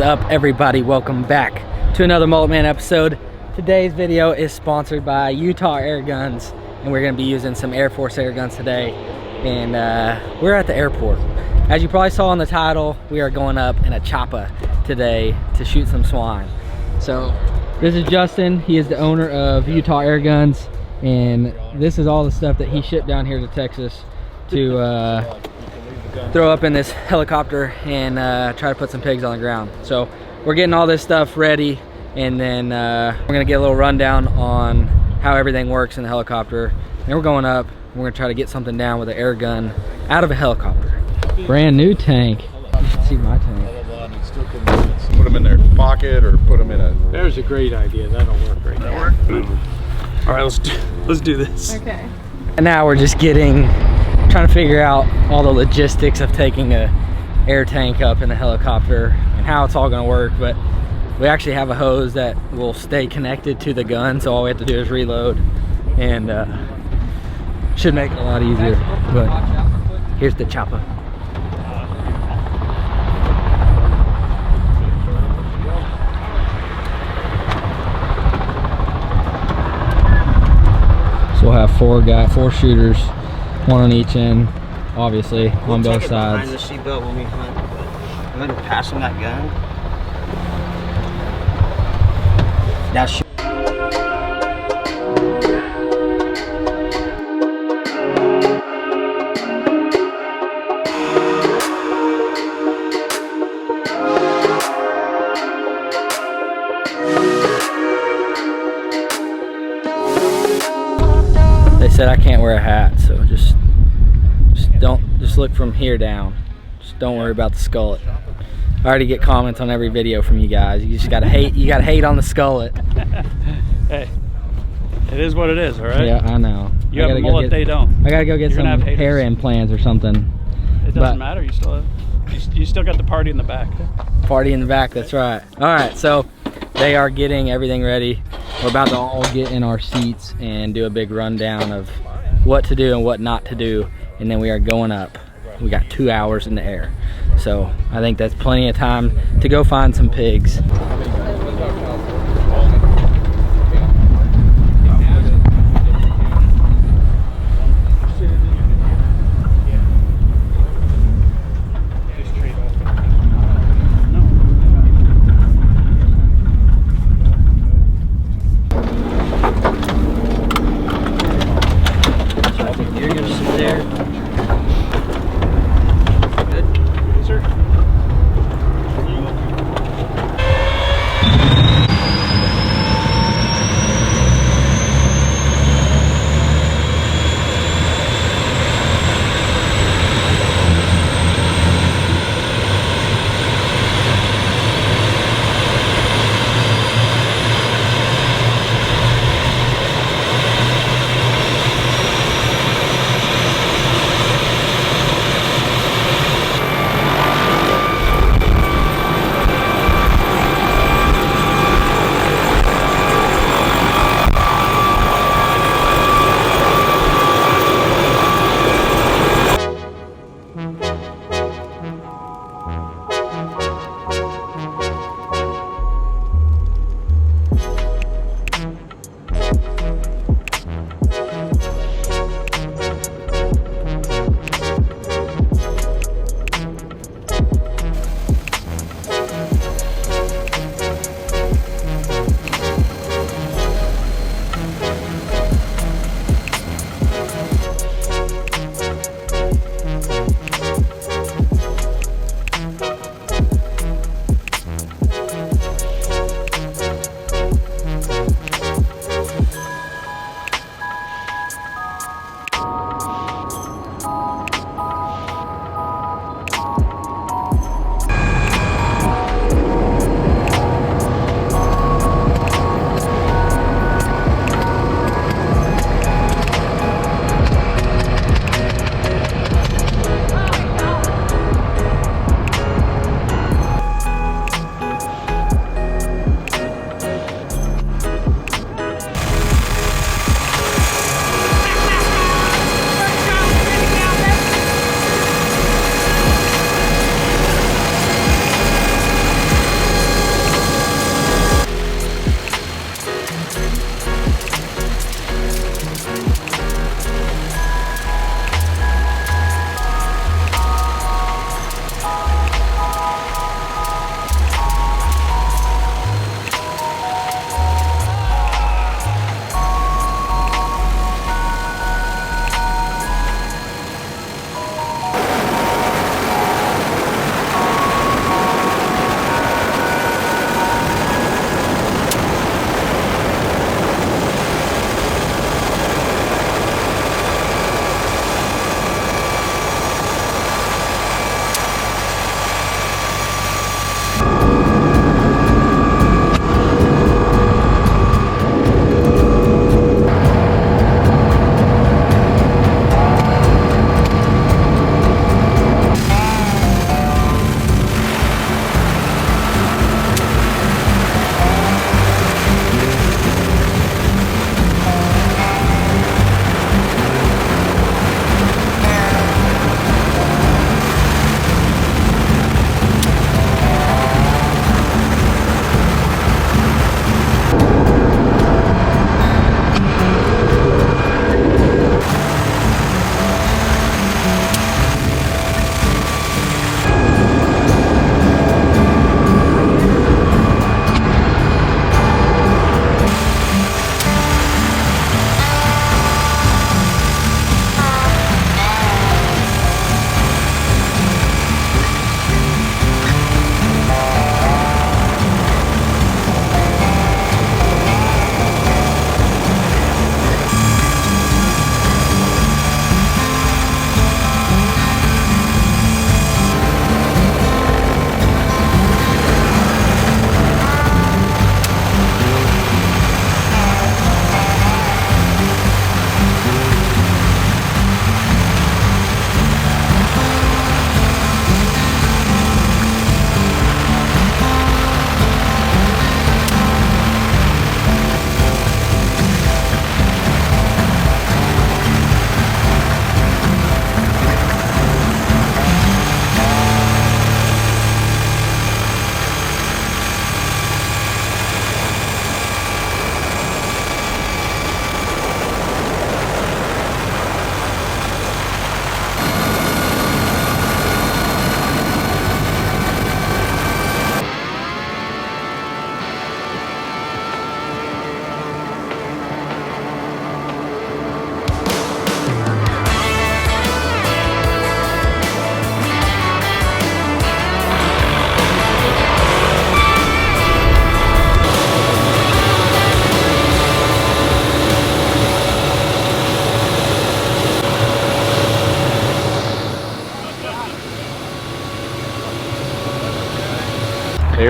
up, everybody? Welcome back to another Mullet Man episode. Today's video is sponsored by Utah Air Guns, and we're going to be using some Air Force air guns today. And we're at the airport. As you probably saw in the title, we are going up in a chopper today to shoot some swine. So this is Justin. He is the owner of Utah Air Guns, and this is all the stuff that he shipped down here to Texas to throw up in this helicopter and try to put some pigs on the ground. So we're getting all this stuff ready, and then we're gonna get a little rundown on how everything works in the helicopter. Then we're going up. We're gonna try to get something down with an air gun out of a helicopter. Brand new tank. You should see my tank. Put them in their pocket or put them in a... There's a great idea. That'll work right now. All right, let's do this. Okay. And now we're just trying to figure out all the logistics of taking a air tank up in a helicopter and how it's all going to work. But we actually have a hose that will stay connected to the gun, so all we have to do is reload, and should make it a lot easier. But here's the chopper. So we'll have four shooters, one on each end, obviously, on both sides. Behind the seatbelt when we hunt, but I'm gonna pass him that gun. Now shoot. They said I can't wear a hat, so just look from here down. Just don't worry about the skullet. I already get comments on every video from you guys. You just gotta hate. You gotta hate on the skullet. Hey, it is what it is, all right? Yeah, I know. You have a mullet, they don't. I gotta go get some hair implants or something. It doesn't matter. You still got the party in the back. Party in the back. That's right. All right, so they are getting everything ready. We're about to all get in our seats and do a big rundown of what to do and what not to do, and then we are going up. We got 2 hours in the air, so I think that's plenty of time to go find some pigs.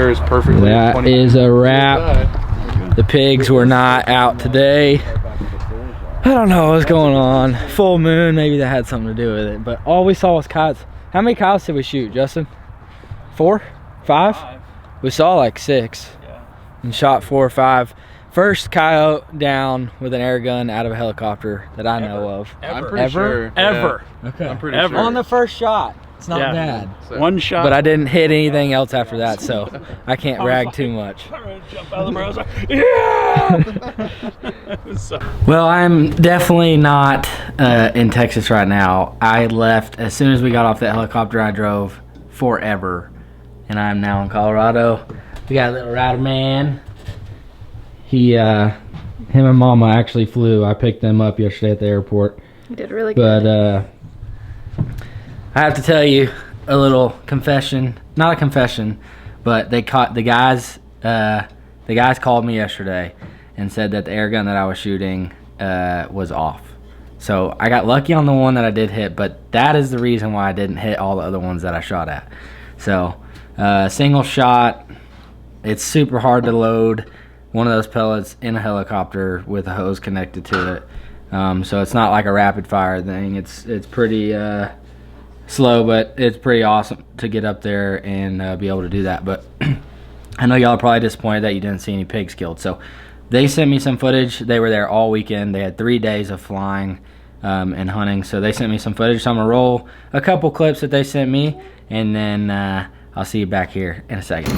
airs perfectly. That 20 is a wrap. PSI. The pigs were not out today. I don't know what's going on. Full moon, maybe that had something to do with it. But all we saw was coyotes. How many coyotes did we shoot, Justin? 4? 5? We saw like 6. Yeah. And shot 4 or 5. First coyote down with an air gun out of a helicopter that I know of. I'm pretty Ever? sure. Ever. Okay. I'm pretty Ever. sure. On the first shot. It's not Yeah. bad. So- One shot. But I didn't hit anything else after that, so I can't brag too much. I'm ready to jump out of the barrel. I was like, yeah! It was so- Well, I'm definitely not in Texas right now. I left as soon as we got off that helicopter. I drove forever, and I'm now in Colorado. We got a little rider man. Him and Mama actually flew. I picked them up yesterday at the airport. You did really good. But I have to tell you a little confession. Not a confession, but they caught the guys. The guys called me yesterday and said that the air gun that I was shooting was off. So I got lucky on the one that I did hit, but that is the reason why I didn't hit all the other ones that I shot at. So single shot. It's super hard to load one of those pellets in a helicopter with a hose connected to it. So it's not like a rapid fire thing. It's pretty slow, but it's pretty awesome to get up there and be able to do that. But I know y'all are probably disappointed that you didn't see any pigs killed. So they sent me some footage. They were there all weekend. They had 3 days of flying and hunting. So they sent me some footage. So I'm gonna roll a couple clips that they sent me, and then I'll see you back here in a second.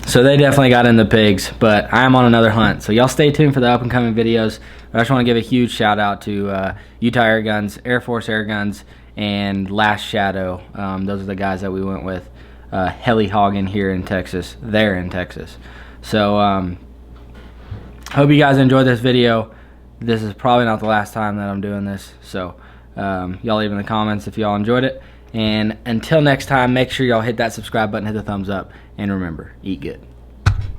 So they definitely got in the pigs, but I'm on another hunt. So y'all stay tuned for the up and coming videos. But I just want to give a huge shout out to Utah Air Guns, Air Force Air Guns, and Last Shadow. Those are the guys that we went with. Heli Hogging here in Texas. They're in Texas. So hope you guys enjoyed this video. This is probably not the last time that I'm doing this. So y'all leave in the comments if y'all enjoyed it. And until next time, make sure y'all hit that subscribe button, hit the thumbs up, and remember, eat good.